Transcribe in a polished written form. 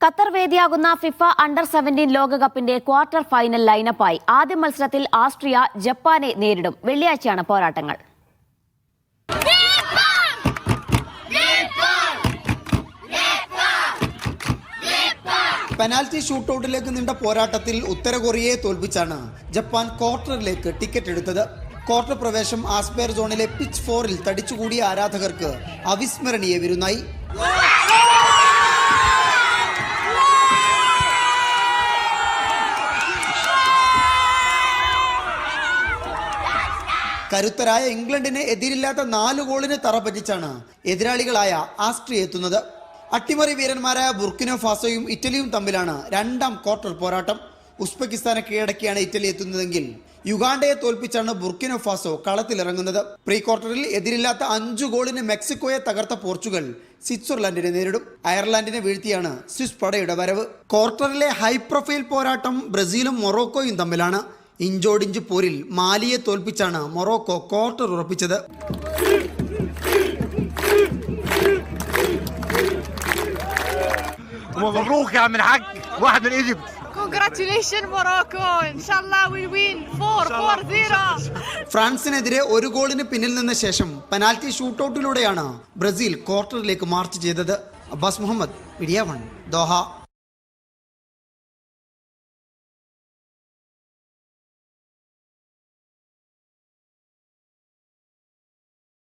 Qatar വേദിയാകുന്ന FIFA അണ്ടർ-17 ലോകകപ്പിന്റെ quarter final ലൈനപ്പായി ആദ്യ മത്സരത്തിൽ ആസ്ട്രിയ ജപ്പാനെ നേരിടും. വെള്ളിയാഴ്ചയാണ് പോരാട്ടങ്ങൾ. പെനാൽറ്റി ഷൂട്ടൌട്ടിലേക്ക് നീണ്ട പോരാട്ടത്തിൽ ഉത്തര കൊറിയയെ തോൽപ്പിച്ചാണ് ജപ്പാൻ ക്വാർട്ടറിലേക്ക് ടിക്കറ്റ് എടുത്തത്. ക്വാർട്ടർ പ്രവേശം ആസ്പെയർ സോണിലെ പിച്ച് 4-ൽ തടിച്ചുകൂടിയ ആരാധകർക്ക് അവിസ്മരണീയ വിരുന്നായി. കരുത്തരായ ഇംഗ്ലണ്ടിനെ എതിരില്ലാത്ത 4 ഗോളിന് തറപറ്റിച്ചാണ് എതിരാളികളായ ആസ്ട്രിയ എത്തുന്നത്. അട്ടിമറി വീരന്മാരായ ബുർക്കിനോ ഫാസോയും ഇറ്റലിയും തമ്മിലാണ് രണ്ടാം ക്വാർട്ടർ പോരാട്ടം. ഉസ്ബെക്കിസ്ഥാനെ കീഴടക്കിയാണ് ഇറ്റലി എത്തുന്നതെങ്കിൽ യുഗാണ്ടയെ തോൽപ്പിച്ചാണ് ബുർക്കിനോ ഫാസോ കളത്തിലിറങ്ങുന്നത്. പ്രീ ക്വാർട്ടറിൽ എതിരില്ലാത്ത 5 ഗോളിന് മെക്സിക്കോയെ തകർത്ത പോർച്ചുഗൽ സ്വിറ്റ്സർലൻഡിനെ നേരിടും. അയർലൻഡിനെ വീഴ്ത്തിയാണ് സ്വിസ് പടയുടെ വരവ്. ക്വാർട്ടറിലെ ഹൈ പ്രൊഫൈൽ പോരാട്ടം ബ്രസീലും മൊറോക്കോയും തമ്മിലാണ്. ഇഞ്ചോടിഞ്ച് പോരിൽ മാലിയെ തോൽപ്പിച്ചാണ് മൊറോക്കോ ക്വാർട്ടർ ഉറപ്പിച്ചത്. مبروك يا عم الحاج، واحد من ايجيبت. Congratulations Morocco. Inshallah we win 4-0. ഫ്രാൻസിനെതിരെ 1 ഗോളിന് പിന്നിൽ നിന്ന ശേഷം പെനാൽറ്റി ഷൂട്ടൌട്ടിലൂടെയാണ് ബ്രസീൽ ക്വാർട്ടറിലേക്ക് മാർച്ച് ചെയ്തത്. Abbas Muhammad, media 1, Doha.